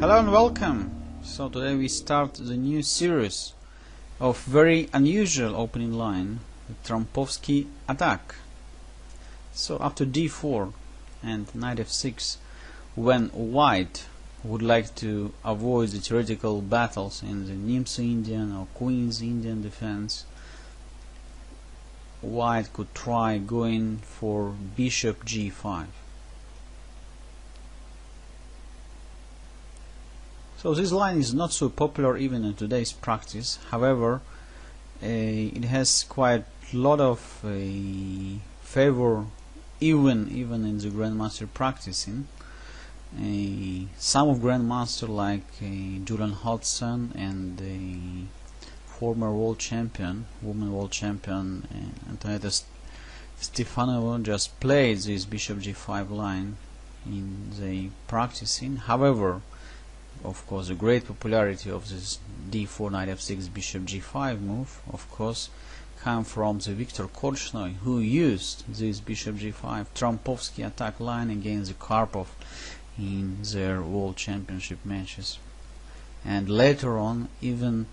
Hello and welcome. So today we start the new series of very unusual opening line, the Trompowsky Attack. So after d4 and knight f6, when white would like to avoid the theoretical battles in the Nimzo-Indian or Queen's Indian defense, white could try going for bishop g5. So this line is not so popular even in today's practice. However, it has quite a lot of favor even in the grandmaster practicing. Some of grandmasters like Julian Hodgson and the former world champion, women world champion Antonetta Stefanova just played this bishop g5 line in the practicing. However, of course, the great popularity of this d4 knight f6 bishop g5 move, of course, come from the Viktor Korchnoi, who used this bishop g5 Trompowsky attack line against the Karpov in their world championship matches. And later on, even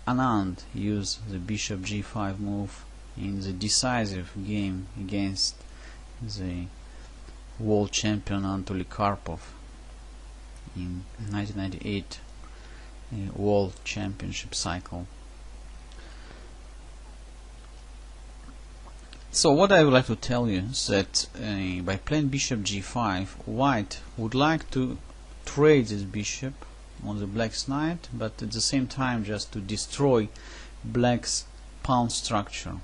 Anand used the bishop g5 move in the decisive game against the world champion Anatoly Karpov in 1998 World Championship cycle. So what I would like to tell you is that by playing bishop g5, white would like to trade this bishop on the black's knight, but at the same time just to destroy black's pawn structure.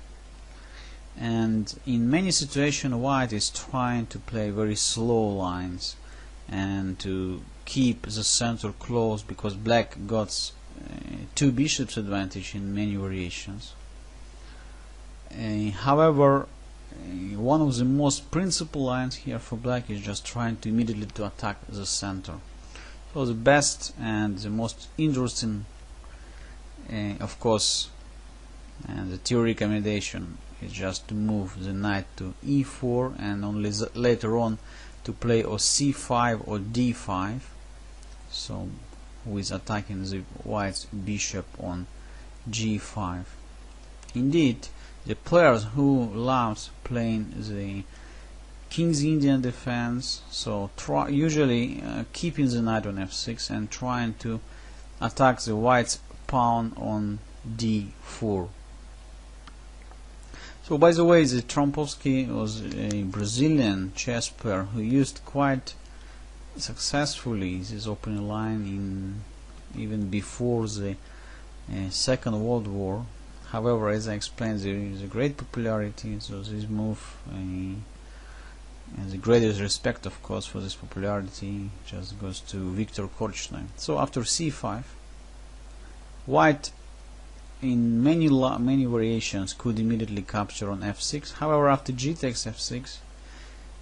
And in many situations white is trying to play very slow lines and to keep the center closed, because black got two bishops advantage in many variations. However, one of the most principal lines here for black is just trying to immediately to attack the center. So the best and the most interesting, of course, and the theory recommendation is just to move the knight to e4 and only later on to play or c5 or d5, so with attacking the white's bishop on g5. Indeed, the players who loves playing the King's Indian defense, so usually keeping the knight on f6 and trying to attack the white's pawn on d4. So by the way, the Trompowsky was a Brazilian chess player who used quite successfully this opening line even before the Second World War. However, as I explained, there is a great popularity, so this move and the greatest respect, of course, for this popularity just goes to Viktor Korchnoi. So after c5, white in many variations could immediately capture on f6. However, after g takes f6,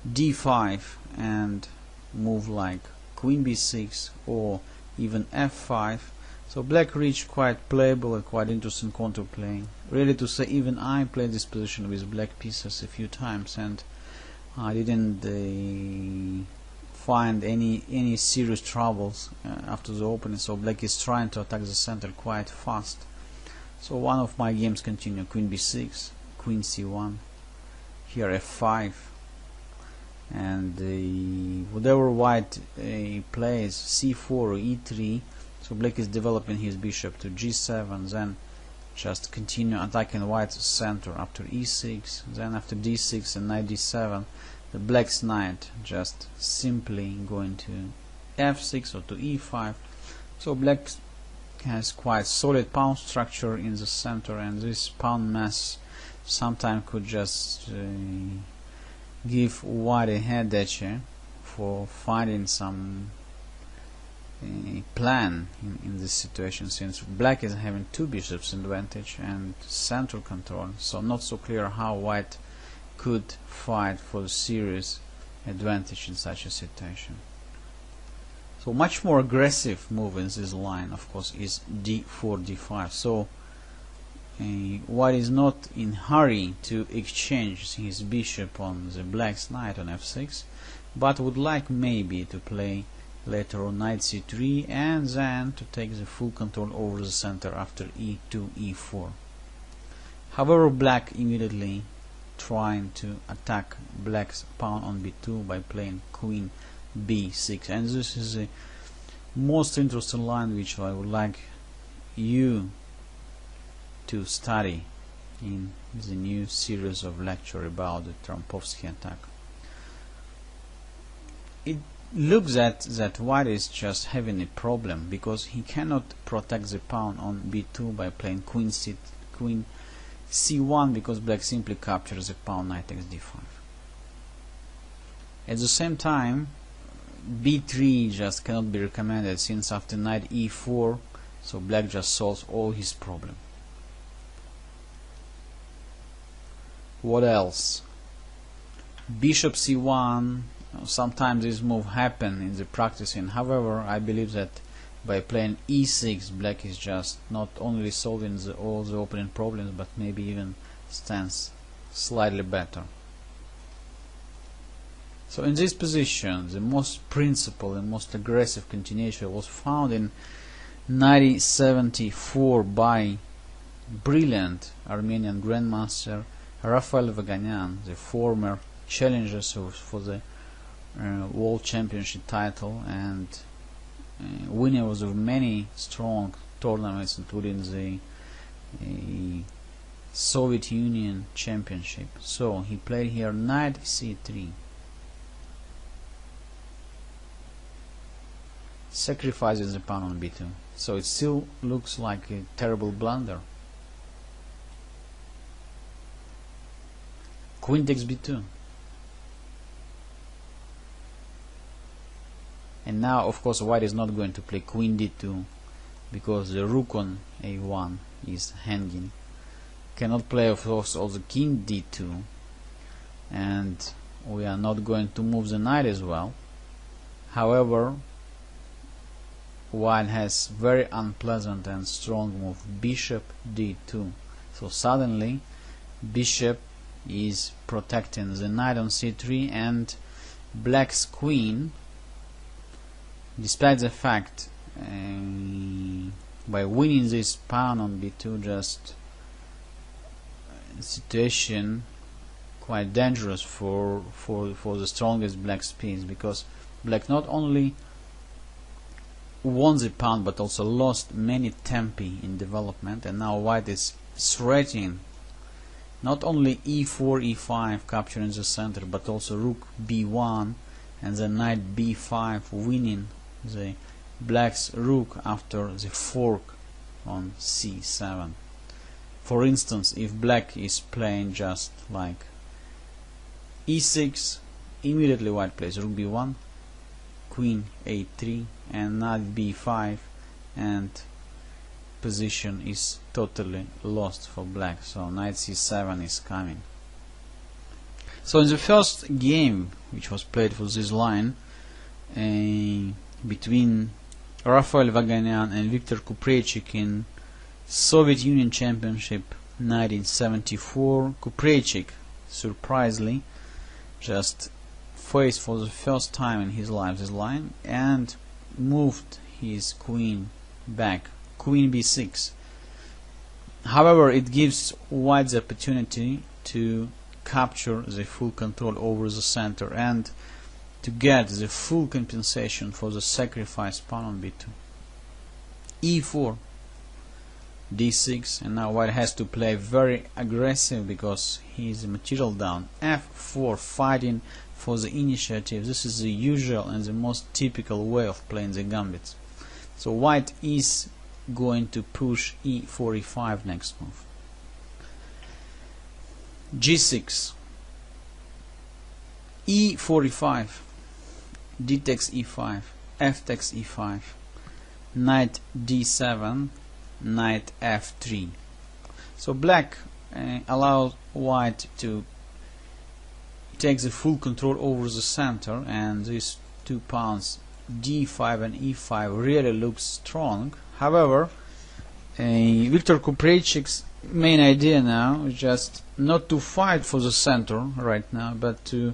d5 and move like queen b6 or even f5, so black reached quite playable and quite interesting counterplaying. Really, to say, even I played this position with black pieces a few times and I didn't find any serious troubles after the opening. So black is trying to attack the center quite fast. So one of my games continue: queen b6, queen c1, here f5, and whatever white plays c4 or e3, so black is developing his bishop to g7, then just continue attacking white's center after e6, then after d6 and knight d7, the black's knight just simply going to f6 or to e5. So black has quite solid pawn structure in the center, and this pawn mass sometimes could just give white a headache for finding some plan in this situation, since black is having two bishops advantage and center control, so not so clear how white could fight for the serious advantage in such a situation. So much more aggressive move in this line, of course, is d4, d5. So white is not in hurry to exchange his bishop on the black's knight on f6, but would like maybe to play later on knight c3, and then to take the full control over the center after e2, e4. However, black immediately trying to attack black's pawn on b2 by playing queen b6, and this is the most interesting line which I would like you to study in the new series of lecture about the Trompowsky attack. It looks that white is just having a problem because he cannot protect the pawn on b2 by playing queen c1, because black simply captures the pawn knight takes d5. At the same time, b3 just cannot be recommended, since after knight e4, so black just solves all his problem. What else? Bishop c1. Sometimes this move happen in the practicing. However, I believe that by playing e6, black is just not only solving all the opening problems, but maybe even stands slightly better. So in this position, the most principal and most aggressive continuation was found in 1974 by brilliant Armenian Grandmaster Rafael Vaganian, the former challenger for the World Championship title and winner of many strong tournaments, including the Soviet Union Championship. So he played here knight c3, sacrifices the pawn on b2. So it still looks like a terrible blunder. Queen takes b2. And now, of course, white is not going to play queen d2 because the rook on a1 is hanging. Cannot play, of course, also king d2, and we are not going to move the knight as well. However, white has very unpleasant and strong move, bishop d2. So suddenly, bishop is protecting the knight on c3, and black's queen, despite the fact by winning this pawn on b2, just situation quite dangerous for the strongest black's piece, because black not only won the pawn but also lost many tempi in development, and now white is threatening not only e4, e5 capturing the center, but also rook b1 and then knight b5 winning the black's rook after the fork on c7. For instance, if black is playing just like e6, immediately white plays rook b1, queen a3 and knight b5, and position is totally lost for black. So knight c7 is coming. So in the first game which was played for this line between Rafael Vaganian and Viktor Kupreichik in Soviet Union Championship 1974, Kupreichik surprisingly just faced for the first time in his life this line and moved his queen back, queen b6. However, it gives white the opportunity to capture the full control over the center and to get the full compensation for the sacrificed pawn on b2. e4, d6, and now white has to play very aggressive because he is material down. f4, fighting for the initiative. This is the usual and the most typical way of playing the gambits. So white is going to push e4, e5 next move. g6, e4, e5, d takes e5, f takes e5, knight d7, knight f3. So black allows white to take the full control over the center, and these two pawns d5 and e5 really looks strong. However, Viktor Kupreichik's main idea now is just not to fight for the center right now, but to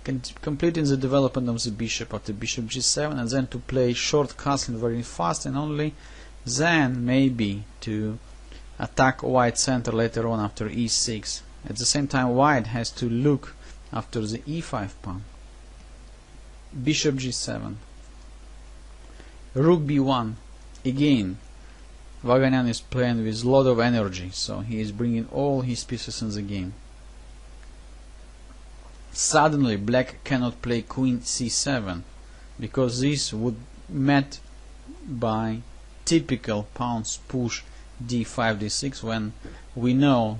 completing the development of the bishop after bishop g7, and then to play short castling very fast, and only then maybe to attack white center later on after e6. At the same time, white has to look after the e5 pawn. Bishop g7, rook b1. Again, Vaganian is playing with a lot of energy, so he is bringing all his pieces in the game. Suddenly black cannot play queen c7 because this would met by typical pawns push d5 d6, when we know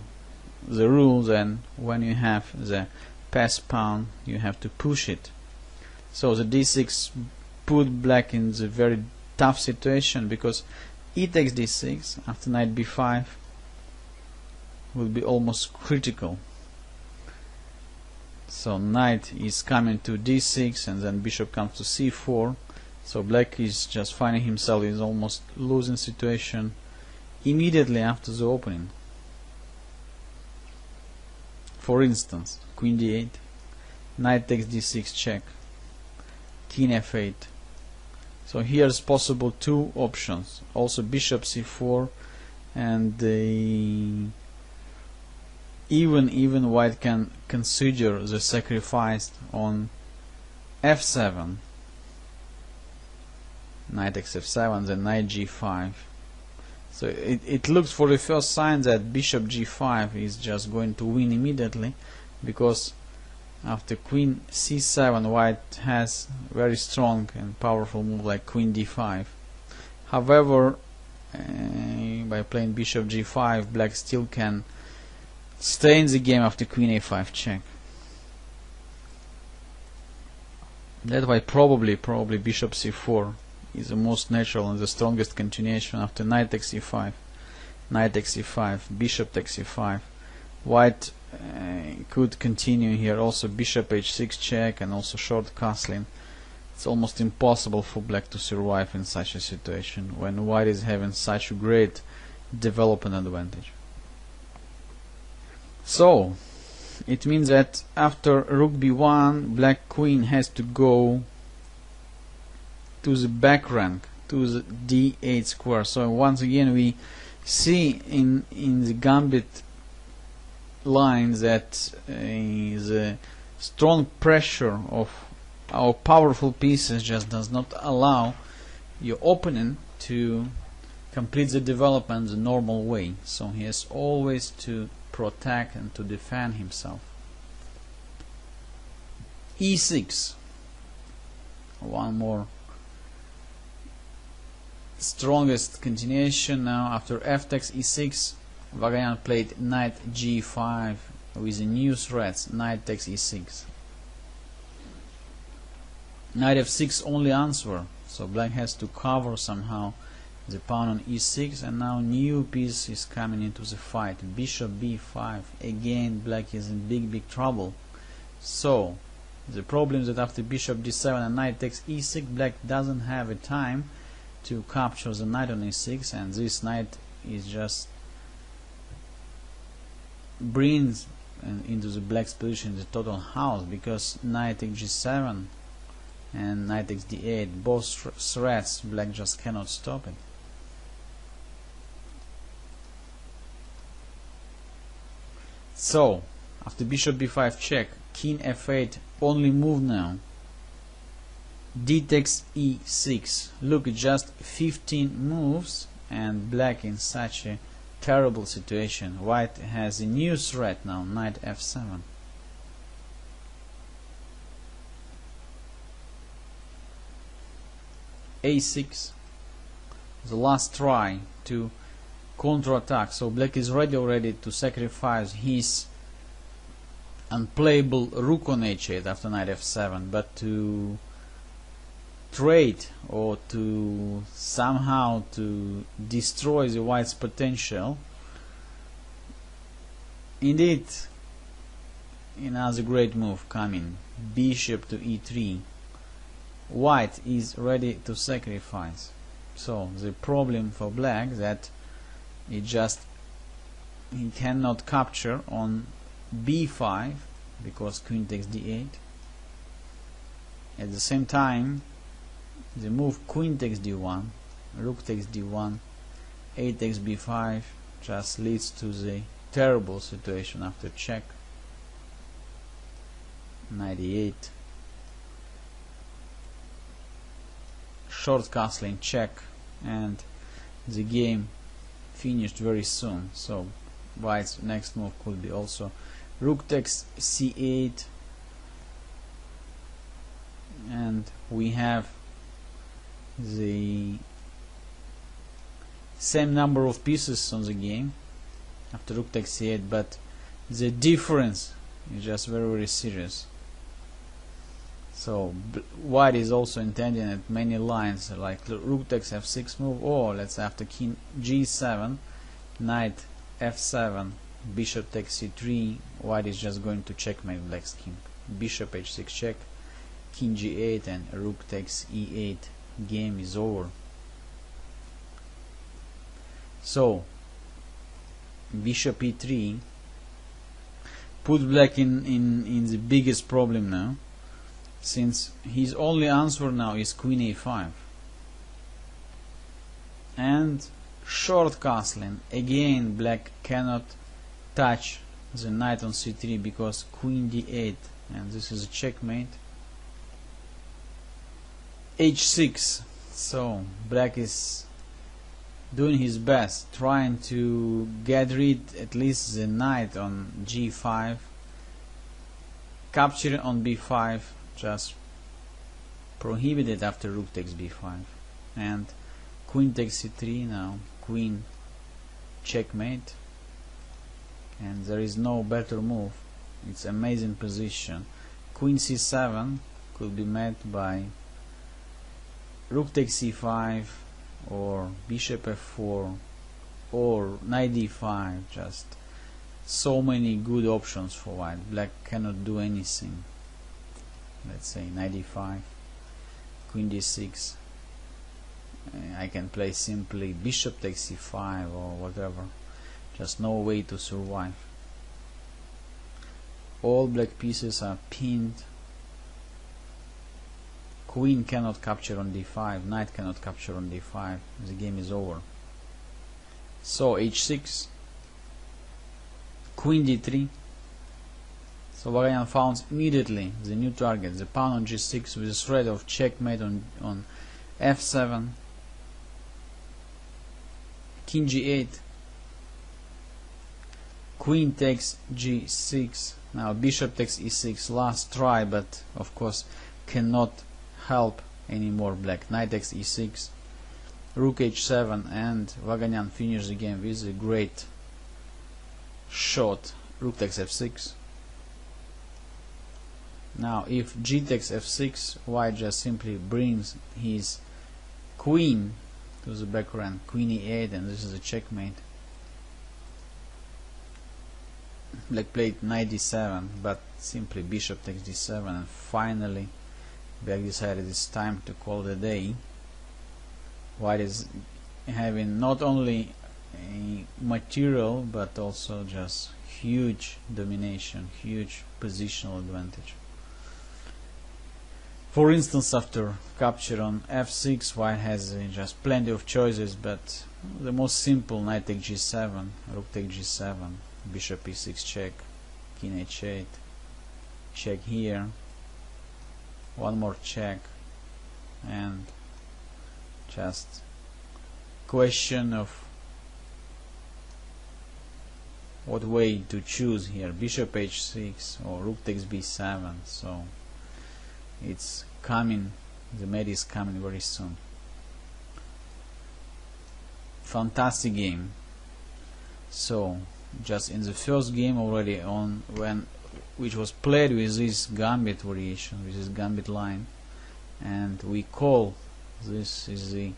the rules, and when you have the pass pawn you have to push it. So the d6 put black in the very tough situation, because e takes d6 after knight b5 will be almost critical. So knight is coming to d6 and then bishop comes to c4, so black is just finding himself in almost losing situation immediately after the opening. For instance, queen d8, knight takes d6 check, king f8. So here's possible two options, also bishop c4, and even white can consider the sacrifice on f7, knight takes f7, then knight g5. So it looks for the first sign that bishop g5 is just going to win immediately, because after queen c7 white has very strong and powerful move like queen d5. However, by playing bishop g5 black still can stay in the game after queen a5 check. That's why probably bishop c4 is the most natural and the strongest continuation after knight takes e5, knight takes e5, bishop takes e5. White could continue here, also bishop h6 check, and also short castling. It's almost impossible for black to survive in such a situation when white is having such a great development advantage. So it means that after rook b1 black queen has to go to the back rank, to the d8 square. So once again we see in the gambit lines that the strong pressure of our powerful pieces just does not allow your opponent to complete the development the normal way. So he has always to protect and to defend himself. e6, one more strongest continuation. Now after f takes e6, Vaganian played knight g5 with the new threats, knight takes e6. Knight f6 only answer, so black has to cover somehow the pawn on e6, and now new piece is coming into the fight, bishop b5. Again black is in big trouble. So the problem is that after bishop d7 and knight takes e6, black doesn't have a time to capture the knight on e6, and this knight is just brings into the black's position the total house, because knight takes g7 and knight takes d8, both threats, black just cannot stop it. So after bishop b5 check, king f8, only move now, d takes e6. Look, just 15 moves and black in such a terrible situation. White has a new threat now, knight f7. a6, the last try to counterattack. So black is ready already to sacrifice his unplayable rook on h8 after knight f7, but to trade or to somehow to destroy the white's potential. Indeed, another great move coming, bishop to e3. White is ready to sacrifice. So the problem for black that he cannot capture on b5 because queen takes d8. At the same time, the move queen takes d1, rook takes d1, a takes b5 just leads to the terrible situation after check. Knight e8, short castling check, and the game finished very soon. So white's next move could be also rook takes c8, and we have the same number of pieces on the game after rook takes c8, but the difference is just very serious. So white is also intending at many lines, like rook takes f6 move, or let's say after king g7, knight f7, bishop takes c3, white is just going to checkmate black's king. Bishop h6 check, king g8, and rook takes e8. Game is over. So bishop e3 put black in the biggest problem now, since his only answer now is queen a5 and short castling. Again, black cannot touch the knight on c3 because queen d8, and this is a checkmate. h6, so black is doing his best, trying to get rid at least the knight on g5, capturing on b5, just prohibited after rook takes b5, and queen takes c3. Now queen checkmate, and there is no better move. It's amazing position. Queen c7 could be met by rook takes c5 or bishop f4 or knight d5. Just so many good options for white. Black cannot do anything. Let's say knight d5, queen d6. I can play simply bishop takes c5 or whatever. Just no way to survive. All black pieces are pinned. Queen cannot capture on d5, knight cannot capture on d5. The game is over. So h6, queen d3. So Vaganian found immediately the new target, the pawn on g6 with a threat of checkmate on f7, king g8, queen takes g6. Now bishop takes e6, last try, but of course cannot help anymore black. Knight takes e6, rook h7, and Vaganian finished the game with a great shot. Rook takes f6. Now if g takes f6, white just simply brings his queen to the background, queen e8, and this is a checkmate. Black played knight d7, but simply bishop takes d7, and finally black decided it's time to call the day. White is having not only a material but also just huge domination, huge positional advantage. For instance, after capture on f6, white has just plenty of choices, but the most simple, knight takes g7, rook takes g7, bishop e6 check, king h8, check here, one more check, and just question of what way to choose here, bishop h6 or rook takes b7. So it's coming, the mate is coming very soon. Fantastic game. So just in the first game already on which was played with this gambit variation, with this gambit line, and we call this is the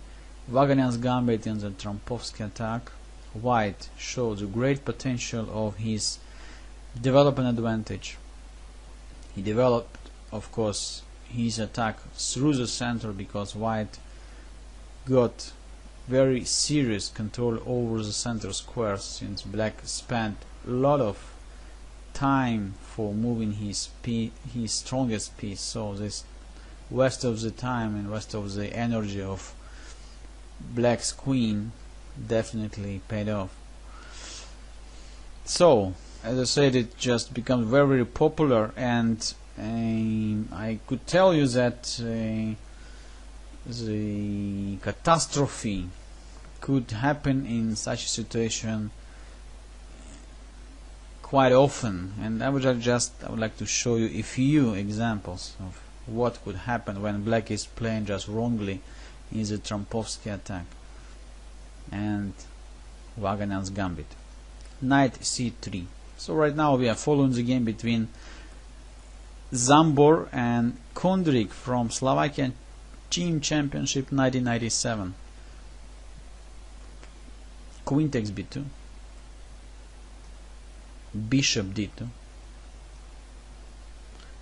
Vaganian's Gambit in the Trompowsky Attack. White showed the great potential of his development advantage. He developed, of course, his attack through the center because white got very serious control over the center squares, since black spent a lot of time for moving his strongest piece. So this rest of the time and rest of the energy of black's queen definitely paid off. So as I said, it just becomes very, very popular, and I could tell you that the catastrophe could happen in such a situation quite often, and I would like to show you a few examples of what could happen when black is playing just wrongly in the Trompowsky attack and Vaganian's Gambit. Knight c3. So right now we are following the game between Zambor and Kondrik from Slovakian Team Championship 1997. Queen takes b2, bishop d2,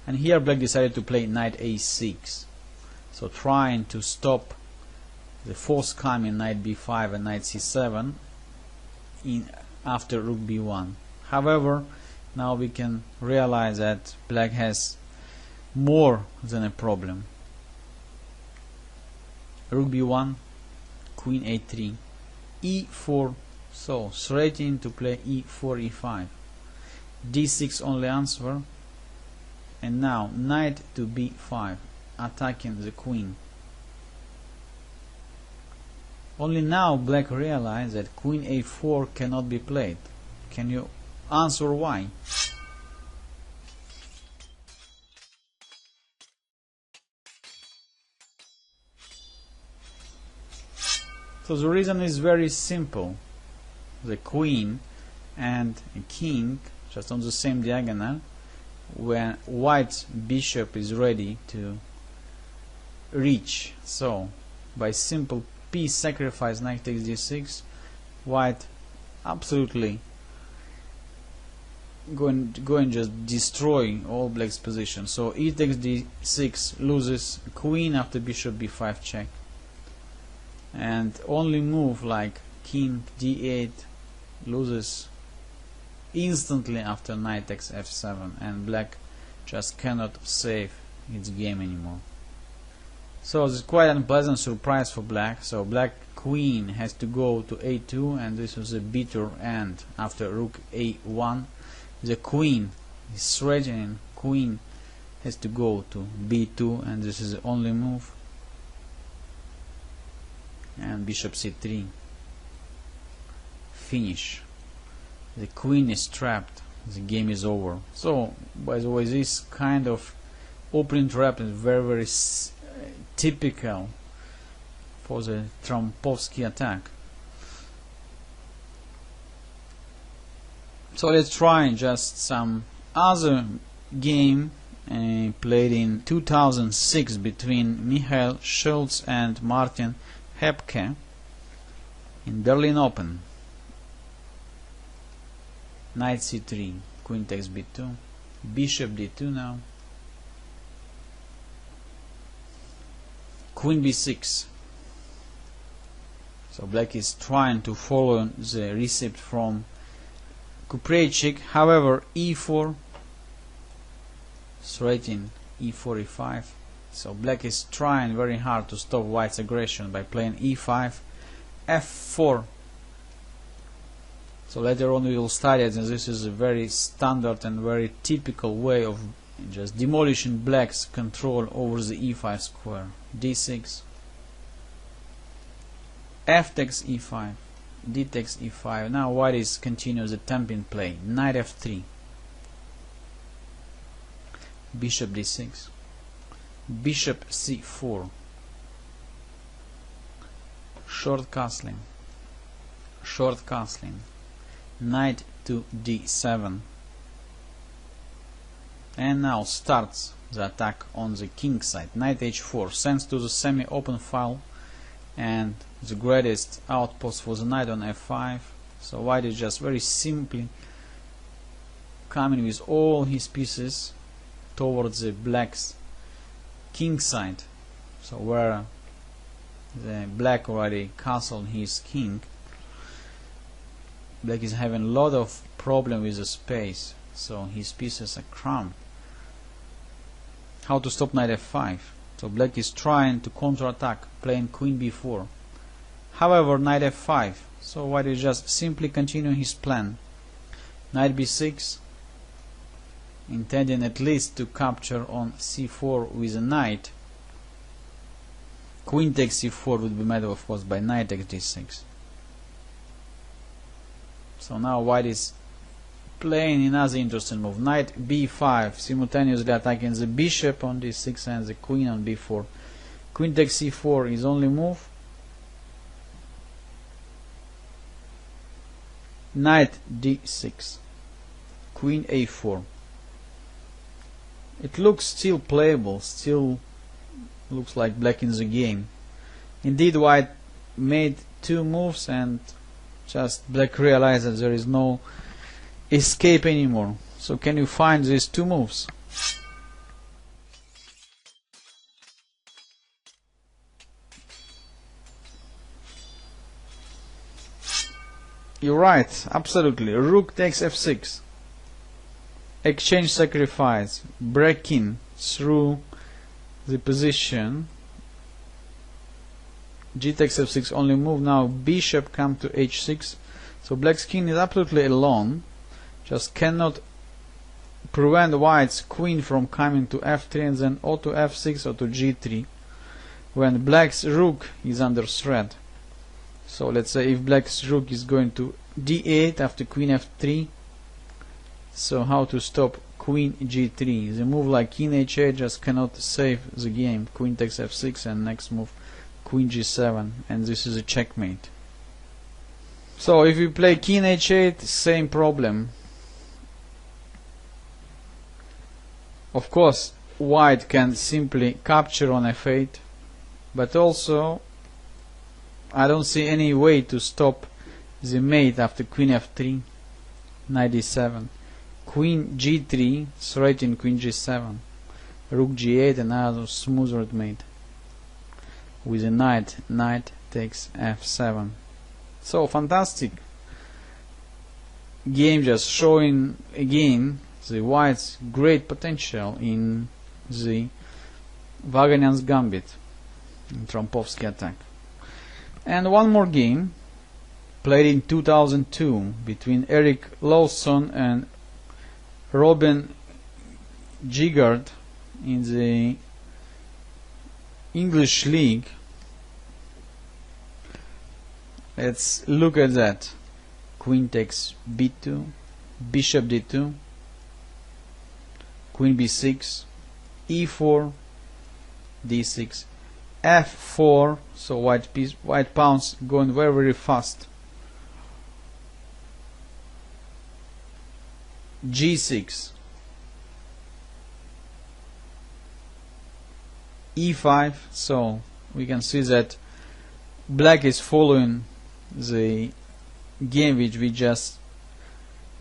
and here black decided to play knight a6, so trying to stop the forthcoming knight b5 and knight c7 after rook b1. However, now we can realize that black has more than a problem. Rook b1, queen a3, e4, so threatening to play e4, e5, d6 only answer, and now knight to b5, attacking the queen. Only now black realized that queen a4 cannot be played. Can you answer why? So the reason is very simple. The queen and a king just on the same diagonal, when white's bishop is ready to reach. So by simple piece sacrifice, knight takes d6, white absolutely going just destroy all black's position. So e takes d6 loses queen after bishop b5 check, and only move like king d8 loses instantly after knight takes f7, and black just cannot save its game anymore. So this is quite an unpleasant surprise for black. So black queen has to go to a2, and this was a bitter end. After rook a1, the queen is threatening, queen has to go to b2, and this is the only move, and bishop c3, finish. The queen is trapped, the game is over. So by the way, this kind of opening trap is very, very typical for the Trompowsky attack. So let's try just some other game played in 2006 between Michael Schultz and Martin Hebke in Berlin Open. Knight c3, queen takes b2, bishop d2 now, queen b6. So black is trying to follow the recipe from Kupreichik. However, e4, threatening e4, e5. So black is trying very hard to stop white's aggression by playing e5, f4. So later on we will study it, and this is a very standard and very typical way of just demolishing black's control over the e5 square. d6, f takes e5, d takes e5. Now white is continues the tempting play. Knight f3, bishop d6, bishop c4, short castling, knight to d7, and now starts the attack on the Kingside. Knight h4 sends to the semi-open file, and the greatest outpost for the knight on f5. So white is just very simply coming with all his pieces towards the black's Kingside, so where the black already castled his king. Black is having a lot of problem with the space, so his pieces are cramped. How to stop knight f5? So black is trying to counterattack, playing queen b4. However, knight f5. So white is just simply continuing his plan. Knight b6, intending at least to capture on c4 with a knight. Queen takes c4 would be met, of course, by knight takes d6. So now white is playing another interesting move. Knight b5, simultaneously attacking the bishop on d6 and the queen on b4. Queen takes c4 is only move. Knight d6. Queen a4. It looks still playable, still looks like black in the game. Indeed, white made two moves and just black realized that there is no escape anymore. So can you find these two moves? You're right, absolutely. Rook takes f6. Exchange sacrifice, breaking through the position. G takes f6, only move. Now bishop come to h6. So black's king is absolutely alone. Just cannot prevent white's queen from coming to f3 and then or to f6 or to g3 when black's rook is under threat. So let's say if black's rook is going to d8 after queen f3. So how to stop queen g3? The move like king h8 just cannot save the game. Queen takes f6 and next move queen g7, and this is a checkmate. So if you play king h8, same problem. Of course white can simply capture on f8, but also I don't see any way to stop the mate after queen f3, knight d7, queen g3, threatening queen g7, rook g8, another smoother mate with a knight. Knight takes f7. So fantastic game, just showing again the white's great potential in the Vaganian's Gambit, in Trompowsky Attack. And one more game played in 2002 between Eric Lawson and Robin Giggard in the English League. Let's look at that. Queen takes b2, bishop d2, queen b6, e4, d6, f4. So white pawns going very, very fast. g6, e5. So we can see that black is following the game which we just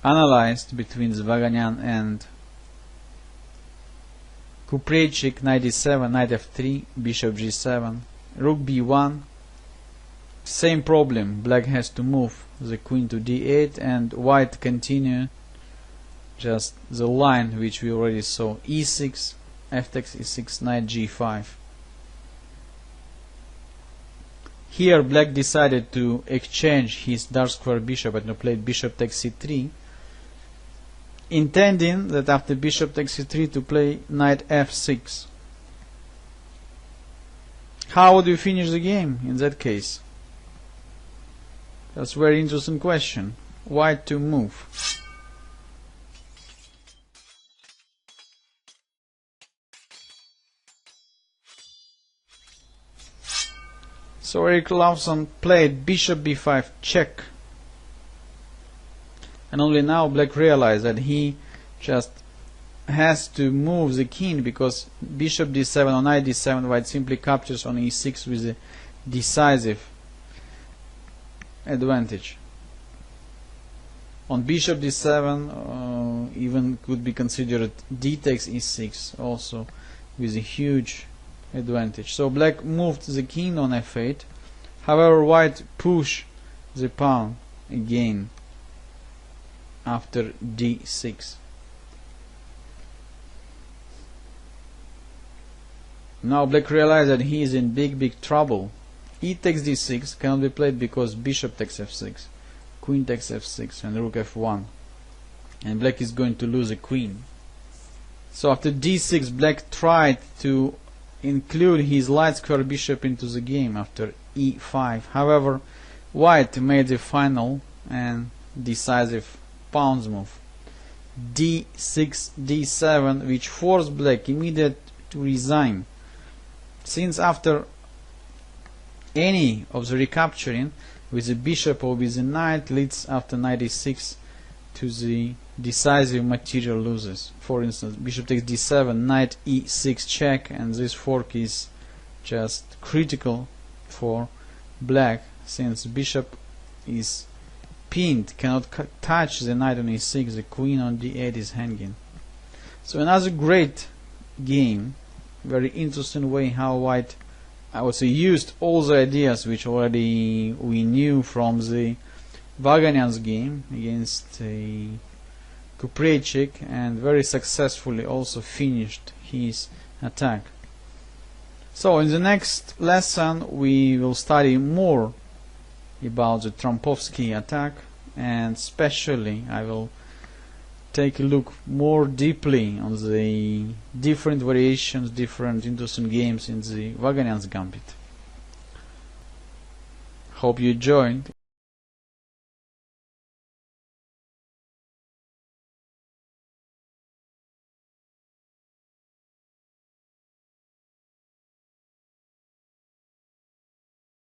analyzed between the Vaganian and Kupreichik. Knight d7, knight f3, bishop g7, rook b1. Same problem, black has to move the queen to d8 and white continue just the line which we already saw. e6, f takes e6, knight g5. Here black decided to exchange his dark square bishop and played bishop takes c3, intending that after bishop takes c3 to play knight f6. How would you finish the game in that case? That's a very interesting question. White to move. So Eric Lawson played bishop b5 check, and only now black realized that he just has to move the king, because bishop d7 on knight d7 white simply captures on e6 with a decisive advantage. On bishop d7 even could be considered d takes e6 also with a huge advantage. So black moved the king on f8. However, white pushed the pawn again after d6. Now black realized that he is in big trouble. E takes d6 cannot be played because bishop takes f6, queen takes f6 and rook f1, and black is going to lose a queen. So after d6 black tried to include his light square bishop into the game after e5. However, white made the final and decisive pawns move, d6 d7, which forced black immediately to resign, since after any of the recapturing with the bishop or with the knight leads after knight e6 to the decisive material losses. For instance, bishop takes d7, knight e6 check, and this fork is just critical for black, since bishop is pinned, cannot touch the knight on e6, the queen on d8 is hanging. So another great game, very interesting way how white, I would say, used all the ideas which already we knew from the Vaganian's game against Kupreichik, and very successfully also finished his attack. So in the next lesson we will study more about the Trompowsky attack, and especially I will take a look more deeply on the different variations, different interesting games in the Vaganian's Gambit. Hope you joined.